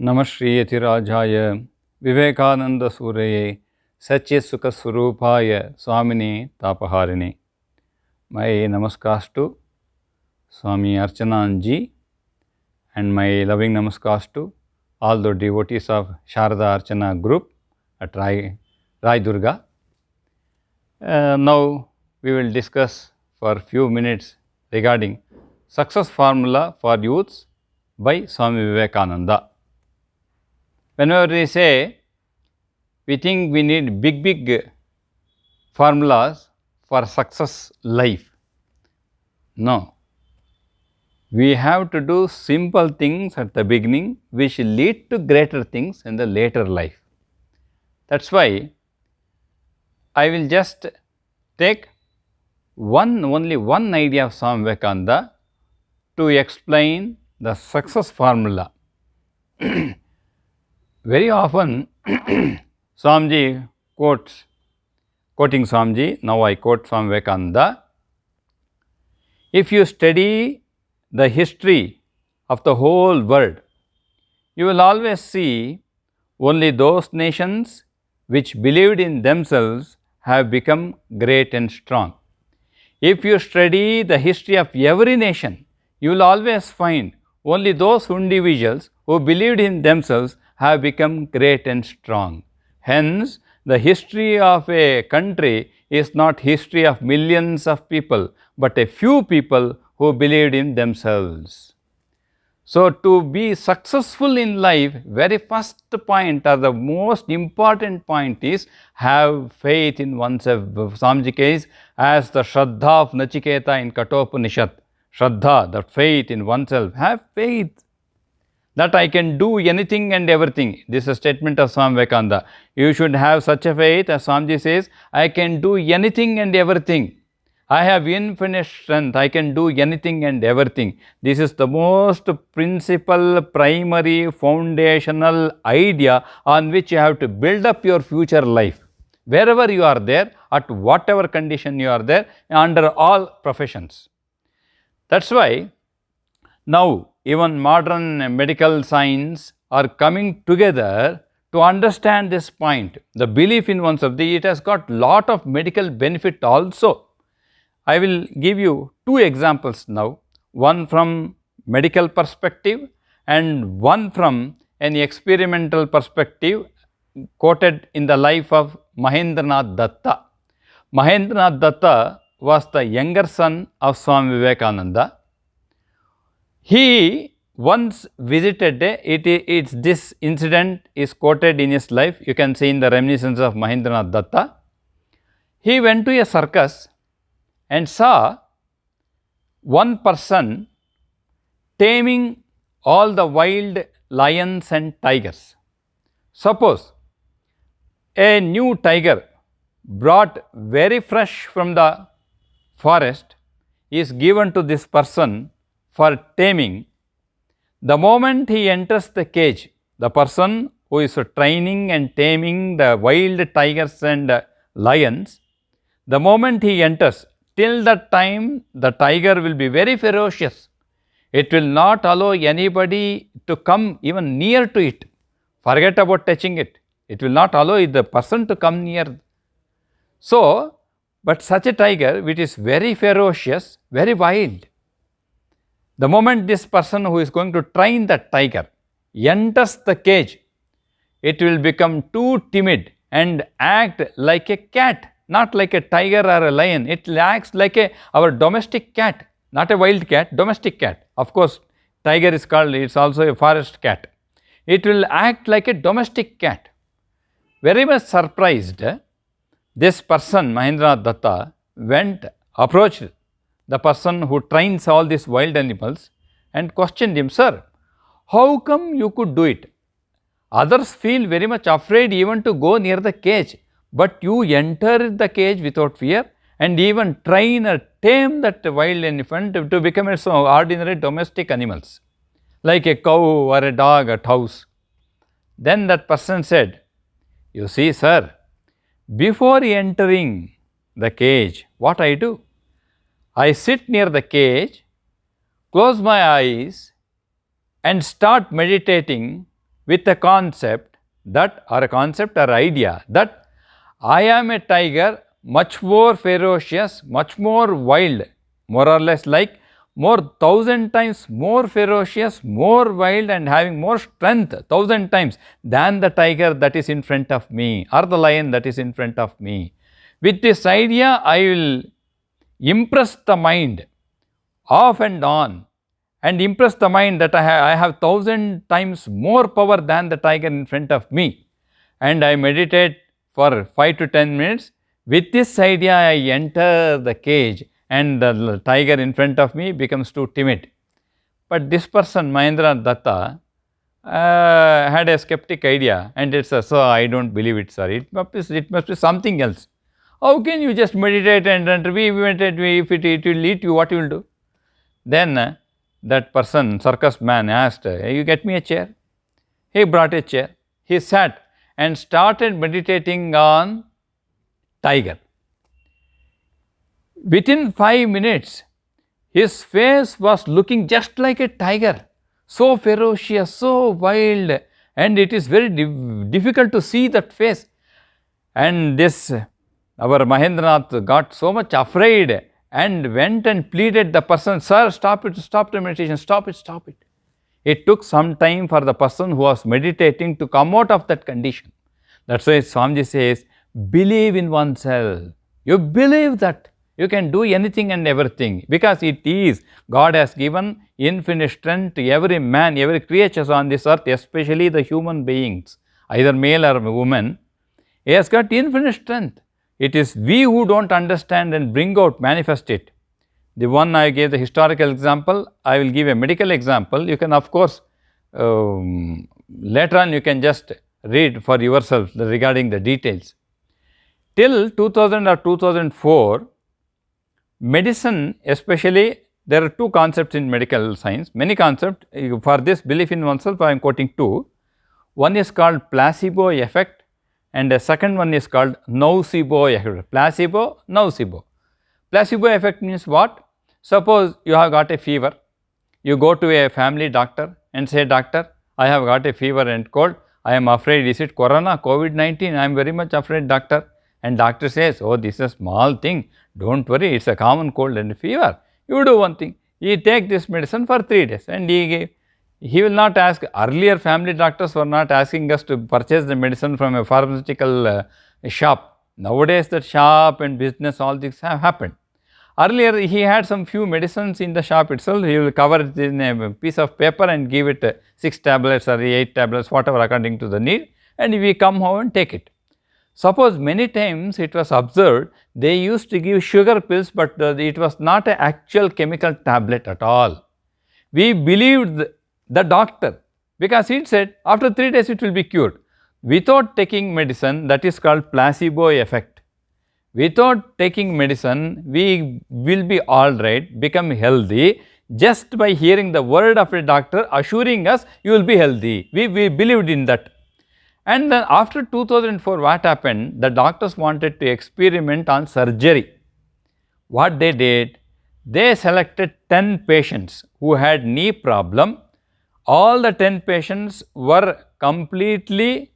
नमश्रीयतिराजाय विवेकानंदसूरये सच्चित्सुखस्वरूपाय स्वामिने तापहारिणे. My namaskars to Swami Archananji and my loving namaskars to all the devotees of Sharada Archana group at Rai Durga. Now we will discuss for few minutes regarding success formula for youths by Swami Vivekananda. Whenever we say, we think we need big formulas for success life. No. We have to do simple things at the beginning which lead to greater things in the later life. That's why I will just take only one idea of Swami Vivekananda to explain the success formula. Very often Swamiji quoting Swamiji, now I quote Swami Vivekananda. If you study the history of the whole world, you will always see only those nations which believed in themselves have become great and strong. If you study the history of every nation, you will always find only those individuals who believed in themselves have become great and strong. Hence, the history of a country is not history of millions of people, but a few people who believed in themselves. So, to be successful in life, very first point or the most important point is have faith in oneself. Swamiji says, as the Shraddha of Nachiketa in Kathopanishad, Shraddha, that faith in oneself, have faith that I can do anything and everything. This is a statement of Swami Vivekananda. You should have such a faith, as Swamiji says, I can do anything and everything. I have infinite strength, I can do anything and everything. This is the most principal, primary, foundational idea on which you have to build up your future life. Wherever you are there, at whatever condition you are there, under all professions. That's why now even modern medical science are coming together to understand this point. The belief in oneself, it has got lot of medical benefit also. I will give you two examples now, one from medical perspective and one from an experimental perspective quoted in the life of Mahendranath Datta. Mahendranath Datta was the younger son of Swami Vivekananda. He once visited, this incident is quoted in his life, you can see in the reminiscence of Mahendranath Datta. He went to a circus and saw one person taming all the wild lions and tigers. Suppose a new tiger brought very fresh from the forest is given to this person for taming. The moment he enters the cage, the person who is training and taming the wild tigers and lions, the moment he enters, till that time the tiger will be very ferocious. It will not allow anybody to come even near to it. Forget about touching it. It will not allow the person to come near. So, but such a tiger which is very ferocious, very wild, the moment this person who is going to train that tiger enters the cage, it will become too timid and act like a cat, not like a tiger or a lion. It acts like our domestic cat, not a wild cat, domestic cat. Of course, tiger is called, it's also a forest cat. It will act like a domestic cat. Very much surprised, this person, Mahendranath Datta, approached the person who trains all these wild animals and questioned him, sir, how come you could do it? Others feel very much afraid even to go near the cage, but you enter the cage without fear and even train or tame that wild elephant to become some ordinary domestic animals, like a cow or a dog at house. Then that person said, you see, sir, before entering the cage, what I do? I sit near the cage, close my eyes and start meditating with a concept or idea that I am a tiger, much more ferocious, much more wild, more or less like more 1,000 times more ferocious, more wild and having more strength 1,000 times than the tiger that is in front of me or the lion that is in front of me. With this idea, I will impress the mind off and on and impress the mind that I have 1,000 times more power than the tiger in front of me, and I meditate for 5 to 10 minutes. With this idea, I enter the cage and the tiger in front of me becomes too timid. But this person, Mahendra Datta, had a skeptic idea, and it's so I don't believe it, sir. It must be something else. How can you just meditate and we meditate, if it will eat you, what you will do? Then that person, circus man, asked, you get me a chair? He brought a chair. He sat and started meditating on tiger. Within 5 minutes, his face was looking just like a tiger, so ferocious, so wild, and it is very difficult to see that face. And this, our Mahendranath got so much afraid and went and pleaded the person, sir, stop it, stop the meditation, stop it, stop it. It took some time for the person who was meditating to come out of that condition. That's why Swamiji says, believe in oneself. You believe that you can do anything and everything, because it is, God has given infinite strength to every man, every creature on this earth, especially the human beings, either male or woman. He has got infinite strength. It is we who don't understand and bring out, manifest it. The one I gave the historical example, I will give a medical example. You can, of course, later on you can just read for yourself regarding the details. Till 2000 or 2004, medicine, especially, there are two concepts in medical science, many concepts. For this belief in oneself, I am quoting two. One is called placebo effect, and the second one is called nocebo effect. Placebo, nocebo. Placebo effect means what? Suppose you have got a fever, you go to a family doctor and say, doctor, I have got a fever and cold, I am afraid, is it corona, COVID-19, I am very much afraid, doctor. And doctor says, oh, this is a small thing, don't worry, it's a common cold and fever. You do one thing, you take this medicine for 3 days, and he will not ask. Earlier family doctors were not asking us to purchase the medicine from a pharmaceutical shop. Nowadays that shop and business, all these have happened. Earlier he had some few medicines in the shop itself, he will cover it in a piece of paper and give it 6 tablets or 8 tablets, whatever according to the need, and we come home and take it. Suppose many times it was observed, they used to give sugar pills, but it was not an actual chemical tablet at all. We believed the doctor, because he said after 3 days it will be cured. Without taking medicine, that is called placebo effect. Without taking medicine, we will be all right, become healthy, just by hearing the word of a doctor assuring us you will be healthy. We believed in that. And then after 2004, what happened? The doctors wanted to experiment on surgery. What they did? They selected 10 patients who had knee problem. All the 10 patients were completely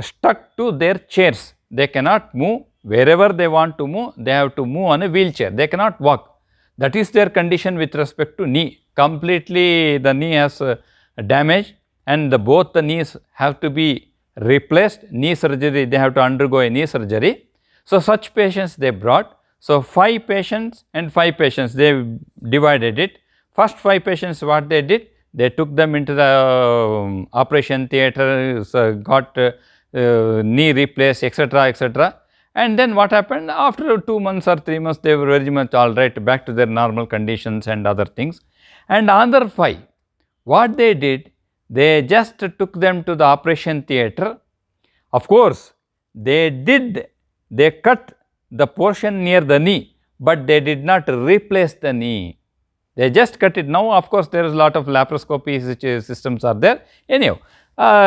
stuck to their chairs. They cannot move. Wherever they want to move, they have to move on a wheelchair. They cannot walk. That is their condition with respect to knee. Completely the knee has damage, and both the knees have to be replaced. Knee surgery, they have to undergo a knee surgery. So such patients they brought. So 5 patients and 5 patients, they divided it. First 5 patients, what they did? They took them into the operation theatre, got knee replaced, etc., etc. And then what happened? After 2 months or 3 months, they were very much all right, back to their normal conditions and other things. And other 5, what they did? They just took them to the operation theatre. Of course, they cut the portion near the knee, but they did not replace the knee. They just cut it. Now, of course, there is a lot of laparoscopy systems are there. Anyhow,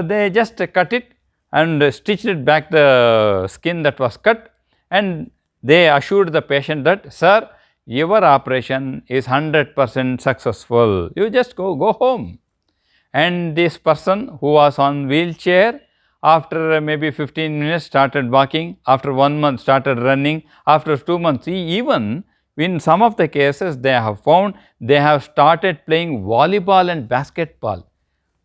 they just cut it and stitched it back the skin that was cut, and they assured the patient that, sir, your operation is 100% successful. You just go home. and this person who was on wheelchair, after maybe 15 minutes started walking, after 1 month started running, after 2 months, even in some of the cases they have found they have started playing volleyball and basketball.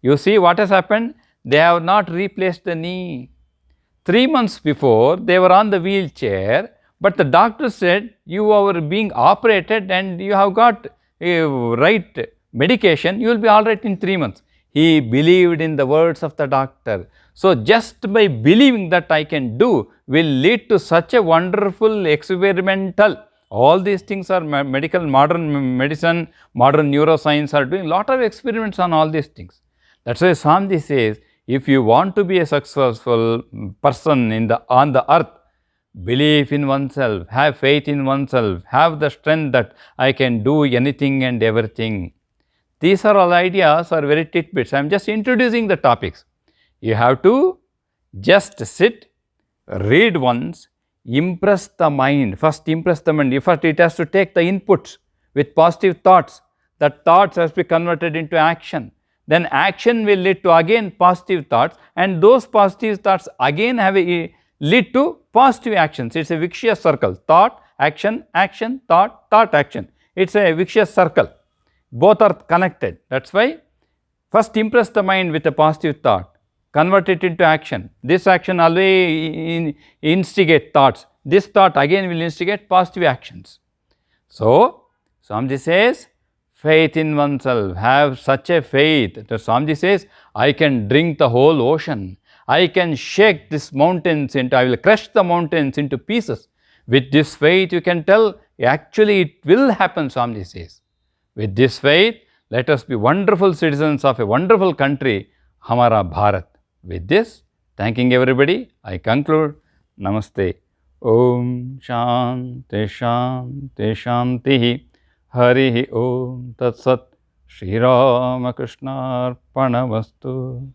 You see what has happened? They have not replaced the knee. 3 months before they were on the wheelchair, but the doctor said you are being operated and you have got right medication, you will be all right in 3 months. He believed in the words of the doctor. So, just by believing that I can do will lead to such a wonderful experimental. All these things are medical, modern medicine, modern neuroscience are doing lot of experiments on all these things. That is why Swamiji says, if you want to be a successful person on the earth, believe in oneself, have faith in oneself, have the strength that I can do anything and everything. These are all ideas or very tidbits. I am just introducing the topics. You have to just sit, read once, impress the mind. First impress the mind. First it has to take the inputs with positive thoughts. That thoughts has to be converted into action. Then action will lead to again positive thoughts, and those positive thoughts again have a lead to positive actions. It is a vicious circle. Thought, action, action, thought, thought, action. It is a vicious circle. Both are connected. That is why first impress the mind with a positive thought, convert it into action. This action always instigate thoughts. This thought again will instigate positive actions. So, Swamiji says, faith in oneself, have such a faith that Swamiji says, I can drink the whole ocean, I can shake these mountains into, I will crush the mountains into pieces. With this faith you can tell, actually it will happen, Swamiji says. With this faith, let us be wonderful citizens of a wonderful country, Hamara Bharat. With this, thanking everybody, I conclude. Namaste. Om Shanti Shanti Shanti. Hari Om Tat Sat. Shri Rama Krishna Arpanamastu.